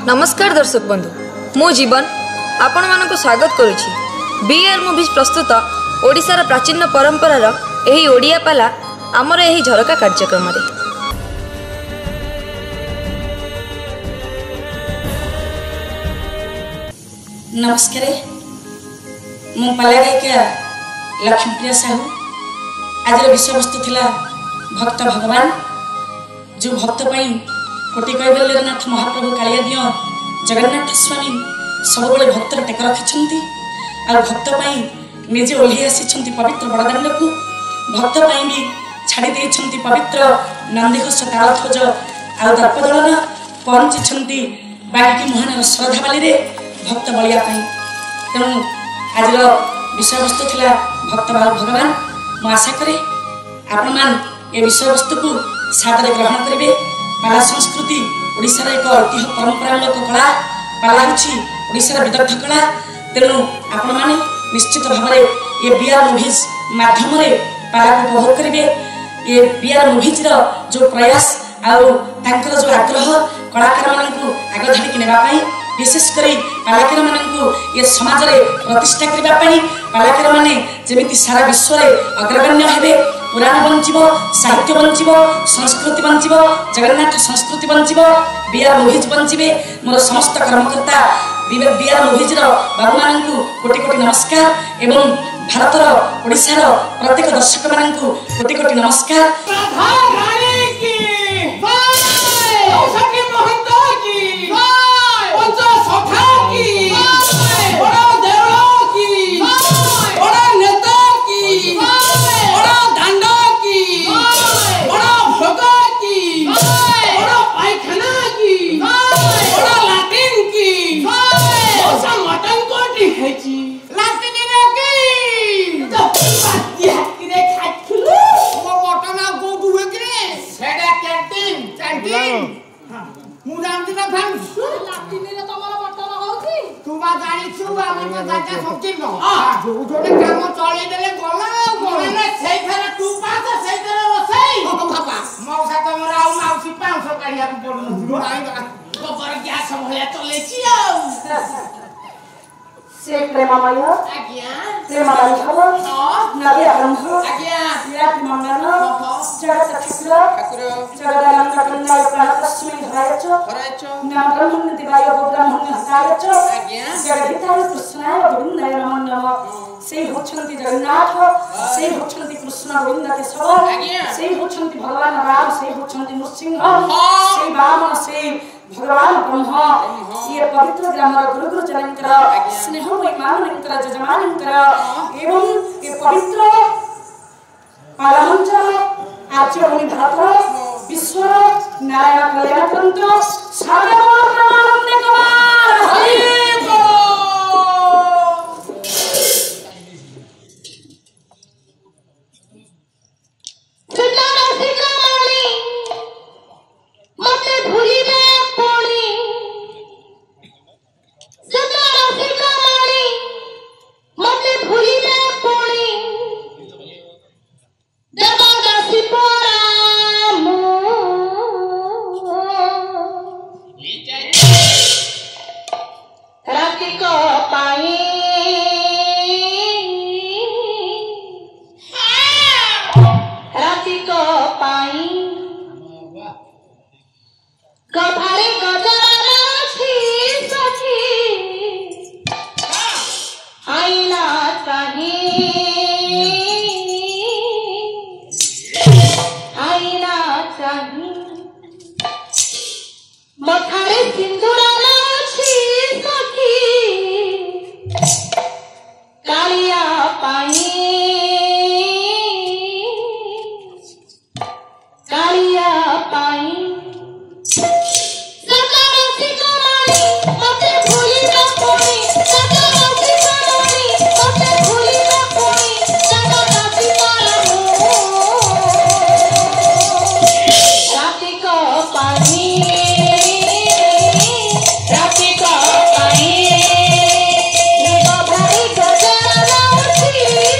नमस्कार दर्शक बंधु मो जीवन आपण मानक स्वागत करुछि बीआर मूवीज प्रस्तुत ओडिशार प्राचीन परंपरार एही ओडिया पाला आमर एही झरका कार्यक्रम रे। नमस्कार मु पाला गायिका लक्ष्मीप्रिया साहू। आज विषय वस्तु थिला भक्त भगवान जो भक्त पाई कोटि कैवल्यनाथ महाप्रभु कालिया दियो जगन्नाथ स्वामी सबुबले भक्तर टेक रखिछंती आ भक्त पाई निजे ओल्ही आसीछंती पवित्र बड़दांड को भक्त पाई भी छाड़ी देछंती पवित्र नंदीघोष तालध्वज आ दर्पदलन पहुंचीछंती बाकी मोहन श्रद्धा बाली रे भक्त बलिया पाई। तेणु आज विषय वस्तु थिला भक्त भगवान। मु आशा करे आपण मान ए विषय वस्तु को सादरे ग्रहण करेंगे। पाला संस्कृति ओडिशार एक ऐतिह्य परंपरामूलक कला। पाला होछि ओडिशार विदग्ध कला। तेणु आपण माने निश्चित भाव में ये बीआर मूवीज माध्यम रे पाला को उपभोग करेंगे। ये बीआर मूवीज रो जो प्रयास आउ तांकर जो आग्रह कलाकार मानकु आग धरि कि नेबा पई विशेष करी पालाकार मानकु ये समाज रे प्रतिष्ठा करबा पई पालाकार माने जेमिति सारा विश्व रे अग्रगण्य हेबे। पुराण बंचिबो, साहित्य बंचिबो, संस्कृति बंचिबो, जगन्नाथ संस्कृति बंचिबो, बीआर मूवीज बंचिबे। मोर समस्त कर्मकर्ता बीआर मूवीज रो बाबू मानकु कोटि कोटि नमस्कार एवं भारतर ओडिशार प्रत्येक दर्शक मानकु कोटि कोटि नमस्कार। प्रेममय प्रेमबंधव नदी आरंभ विराट मंगल जगत ठाकुर जगदानंद कन्या प्राणतस्मै धरायच नाम ब्रह्मण्य दिवाय ब्रह्मण्य हस्तायच जगदिताय कृष्णाय गोविंदाय नमो नमः। से होछंती जगन्नाथ, से होछंती कृष्ण गोविंद के सब, से होछंती भगवान राम, से होछंती नृसिंह, से वामन, से भगवान ब्रह्म। ये पवित्र ग्रामर गुरु गुरुजनंकर स्नेह महिमानंकर जजमानंकर एवं ये पवित्र पालमंच आचरण भारत विश्व नारायण कल्याण तंत्र सर्वप्रमाणंदे कुमार हरि Thank you.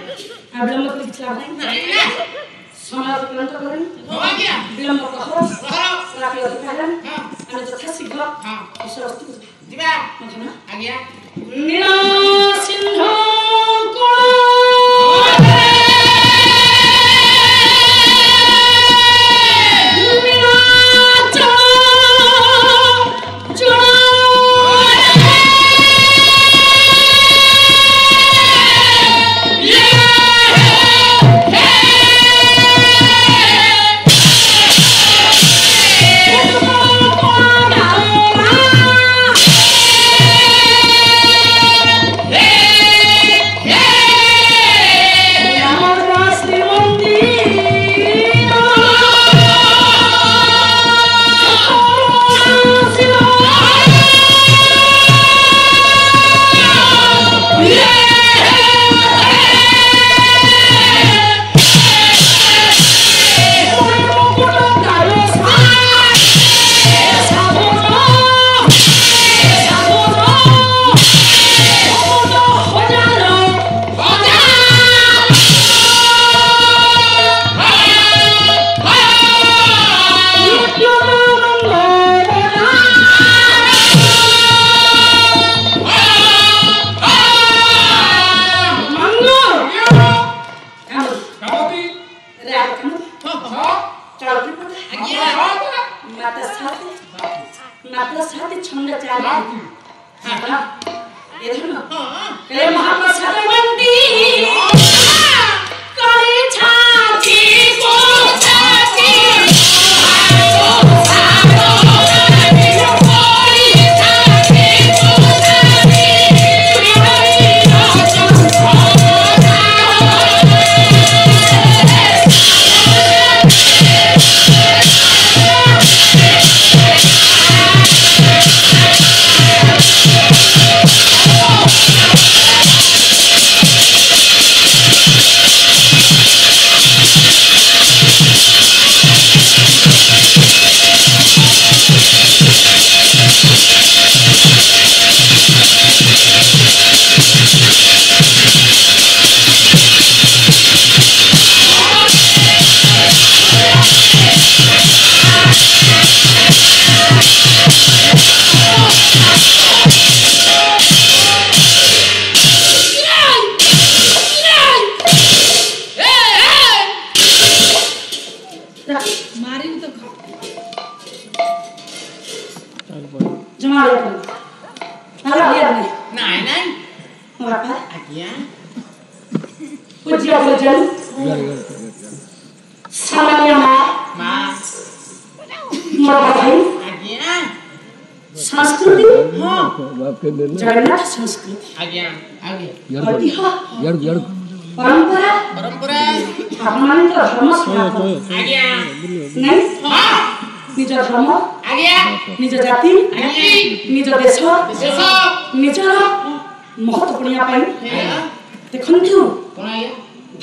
विलम्ब कर किछ लाभ नहीं समय अतिक्रांत करें विलम्ब कहो राति अधिकार आने तथा शीघ्र विषय वस्तु दिवा आज्ञा नीला सिंह जगन्नाथ संस्कृति आज्ञा आगे परंपरा परंपरा अपमान धर्म आज्ञा नहीं निज धर्म आज्ञा निज जाति निज देश निज महत्वपूर्ण देखु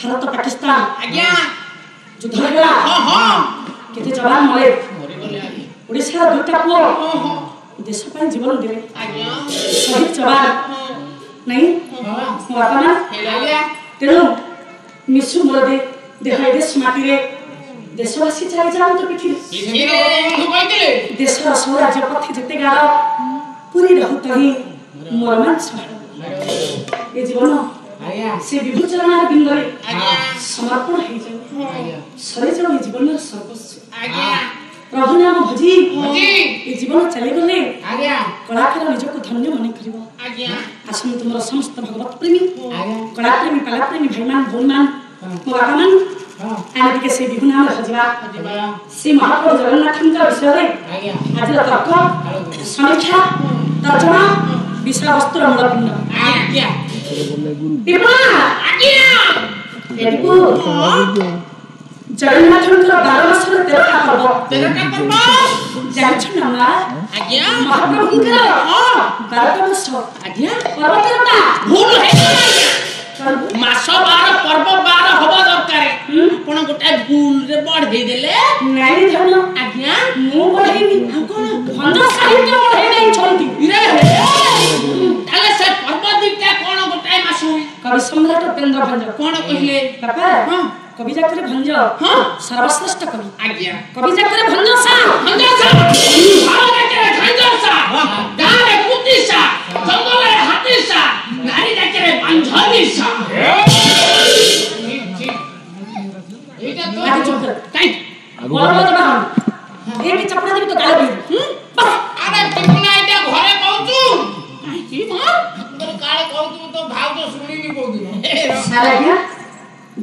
भारत पाकिस्तान आज्ञा युद्ध होला केते जवान मरे ओडिसा दुटा पुओ देश पर जीवन देवे शहीद जवान नहीं बापा ना तेणु मिसु मोर दे देह देश माटी रे देशवासी चाहे जान तो पिठी देश स्वराज्य पथि जते गार पूरी रहत ही मोर मन ए जीवन से विभूचरण बिंदरे समर्पण हे जाय सरे जाय जीवन सर्वस्व प्रभु नाम भजी ए जीवन चले गले कलाकार निजको धन्य मन करिवो आसन तुमर समस्त भगवत प्रेमी कला प्रेमी कला प्रेमी भाईमान भौमान मोरामान आने के से विभु नाम भजवा श्री महाप्रभु जगन्नाथ का विषय रे आज तर्क समीक्षा तर्जमा विषय वस्तु मूलपिंड आज्ञा विभु आज्ञा जगन्नाथ का 12 वर्ष 13टा पर्व जान्छ ना आज्ञा महाप्रभु का 12 वर्ष आज्ञा पर्व 13टा भूल है मास 12 पर्व 12 होबा दरकार आपण गोटा भूल रे बढ़े देले नहीं धन आज्ञा मु बढ़ेनी कोन भंड साहित्य बढ़े नहीं छंती रे ताले से पर्व दिटा कोन गोटा मास कवि सम्राट उपेन्द्र भंज कौन कहले बापा हाँ कवि जाकर भंज हाँ सर्वश्रेष्ठ कवि आज्ञा कवि जाकर भंज सा भावना के झंझसा गारे कुतिसा जंगले हाथीसा नारी जाके बांझलीसा एटा तो आगे चुप कर काई बोल बोल बाहर एक चपड़ा देबी तो गाल भी अरे टिपना एटा घरे कहूचू की मां तोर काळे कहूचू तो भाव तो सुनिनी कहूचू सारा क्या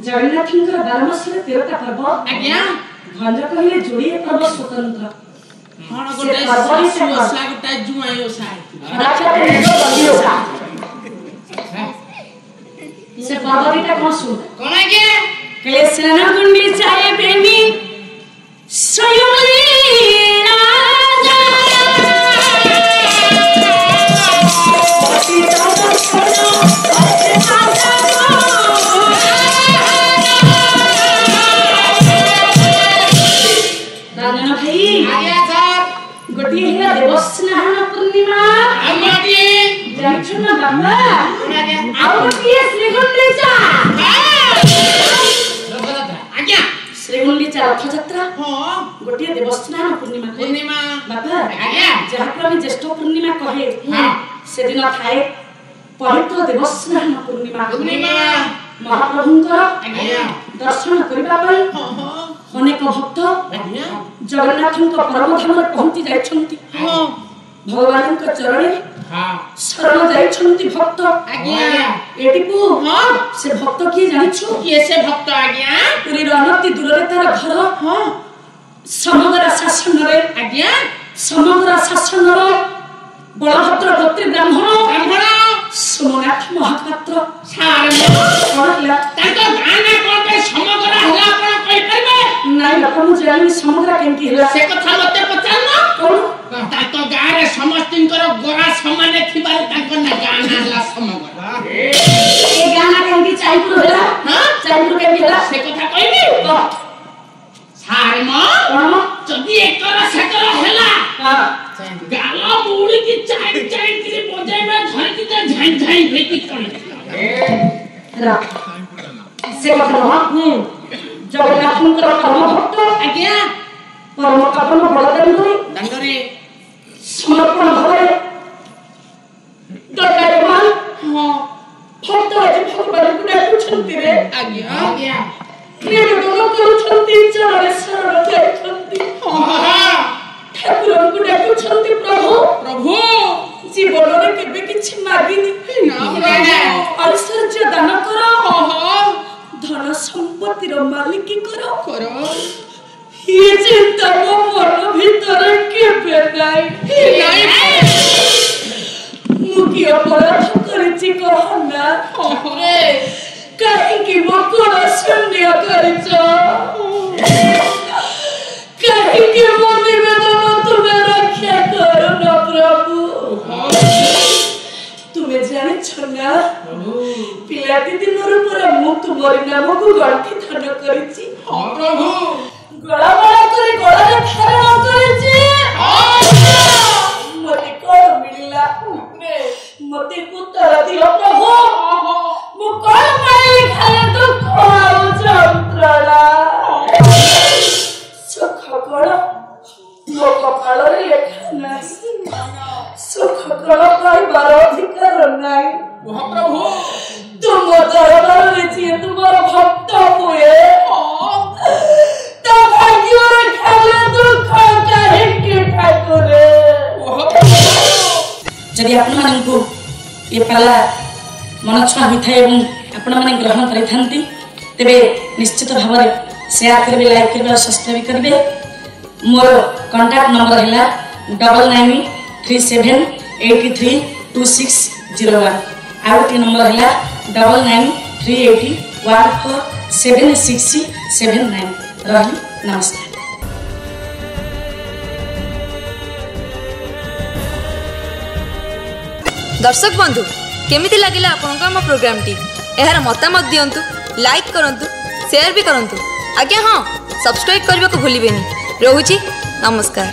जगन्नाथଙ୍କର 12 ମାସରେ 13ଟା पर्व आज्ञा भंज कहले जोड़िए पर्व स्वतंत्र हां गोटे ओसा गोटे जुआई ओसा से पर्वटा कौन सुन कोन आज्ञा कले स्नान कुंडी चाहे बेनी स्वयंली राजा राजन भाई आज्ञा साहब गोटी है देवस्नान पूर्णिमा आज्ञा जाइछु ना बाबा आज्ञा ଆଉ ଗୋଟିଏ ଶ୍ରୀଗୁଣ୍ଡିଚା आज्ञा ଶ୍ରୀଗୁଣ୍ଡିଚା ରଥଯାତ୍ରା हां ଗୋଟିଏ ଦେବସ୍ନାନ ପୂର୍ଣ୍ଣିମା पूर्णिमा ବାବା आज्ञା ଯାହାକୁ ଆମେ ଜ୍ୟେଷ୍ଠ ପୂର୍ଣ୍ଣିମା କହେ ହଁ। ସେଦିନ ଥାଏ ପବିତ୍ର ଦେବସ୍ନାନ ପୂର୍ଣ୍ଣିମା ପୂର୍ଣ୍ଣିମା ମହାପ୍ରଭୁଙ୍କର ଆଜ୍ଞା ଦର୍ଶନ କରିବା ପାଇଁ हां हां ଅନେକ ଭକ୍ତ आज्ञा ଜଗନ୍ନାଥଙ୍କ ପରମଧାମରେ ପହଞ୍ଚି ଯାଇଛନ୍ତି हां ଭଗବାନଙ୍କ ଚରଣରେ हां ଶରଣ ଯାଇଛନ୍ତି ଭକ୍ତ आज्ञा ଏଠିକୁ हां ସେ ଭକ୍ତ କିଏ ଜାଣିଛୁ किए से भक्त आज्ञा ପୁରୀର ଅନତି ଦୂରରେ ତାର ଘର हां ସମଗ୍ର ଶାସନରେ आज्ञା ସମଗ୍ର ଶାସନର ବଳଭଦ୍ର ଗୋତ୍ରୀ ବ୍ରାହ୍ମଣ ब्राह्मण सोमनाथ महापात्र सार कौन हिला ताको गाना कोन पे समग्र हला आपण कहि परबे नहीं लोक मु जानि समग्र केंती हिला से कथा मते पचारना कौन ताको गारे समस्तिंकर गोरा समान थिबार ताको ना गाना हला समग्र ए गाना केंती चाइपुर हिला हां चाइपुर केंती हिला से कथा कहबी सार म कौन जदी एकर सेकर हला हां गाला मुड़ी की चाइ चाइ की बजाय में घर की झाई झाई भेटी पड़ी रा से कथा न जगन्नाथଙ୍କର परम भक्त आज्ञा परम पावन बलदानपुरी दंडरे समर्पण भावे दंडायमान हां भक्त आज भगवानଙ୍କୁ ଡାକୁଛନ୍ତି रे आज्ञा आज्ञा ନିବେଦନ କରୁଛନ୍ତି ଚରଣରେ ଶରଣ ଯାଉଛନ୍ତି हां ଠାକୁରଙ୍କୁ ଡାକୁଛନ୍ତି ପ୍ରଭୁ प्रभु ଜୀବନରେ କେବେ କିଛି ମାଗିନି ଐଶ୍ୱର୍ଯ୍ୟ ଦାନ କର ଧନ ସମ୍ପତ୍ତିର ମାଲିକ କର ଇଏ ଚିନ୍ତା ମୋ ମନ ଭିତରେ କେବେ ନାହିଁ ମୁଁ କି ଅପରାଧ କରିଛି କହ ନା କାହିଁକି ମୋ କୋଣ ଶୂନ୍ୟ କରିଛ କାହିଁକି ମୋ ନିବେଦନ ତୁମେ ରକ୍ଷା କରୁନ ପ୍ରଭୁ ତୁମେ ଜାଣିଛ ନା ପିଲାଟି ଦିନରୁ ପୁରା ମୁଁ ତୁମରି ନାମକୁ ଗଣ୍ଠି ଧାନ କରିଛି प्रभु ଗଳା ଗଳା କରି ଗଳାରେ ଧାରଣ କରିଛି ମତେ କଣ ମିଳିଲା ମତେ ଉତ୍ତର ଦିଅ ପ୍ରଭୁ ମୁଁ କଣ ପାଇଲି ଖାଲି ଦୁଃଖ ଆଉ ଯନ୍ତ୍ରଣା ସୁଖ କଣ ମୋ କପାଳରେ ଲେଖା ନାହିଁ ସୁଖ କଣ ପାଇବାର ଅଧିକାର ନାହିଁ प्रभु ତୁମ ଦରବାରରେ ଯିଏ ତୁମର ଭକ୍ତ ହୁଏ ତା ଭାଗ୍ୟରେ ଖାଲି ଦୁଃଖ କାହିଁକି ଠାକୁରେ ଯଦି ଆପଣମାନଙ୍କୁ ଏ ପାଲା ମନଛୁଆଁ ହୋଇଥାଏ ଏବଂ ଆପଣମାନେ ଗ୍ରହଣ କରିଥାନ୍ତି ତେବେ ନିଶ୍ଚିତ ଭାବରେ ସେୟାର କରିବେ ଲାଇକ୍ କରିବେ ଆଉ ସବସ୍କ୍ରାଇବ୍ କରିବେ ମୋର କଣ୍ଟାକ୍ଟ ନମ୍ବର ହେଲା 9937832601 ଆଉ ଗୋଟିଏ ନମ୍ବର ହେଲା 9938147679 ରହିଲି ନମସ୍କାର। दर्शक बंधु केमिति लागिला आपनको हम प्रोग्रामटी एहार मतामत दियंतु लाइक करंतु शेयर भी करंतु आज्ञा हाँ सब्सक्राइब करने को भूलिबेनी। रहुची नमस्कार।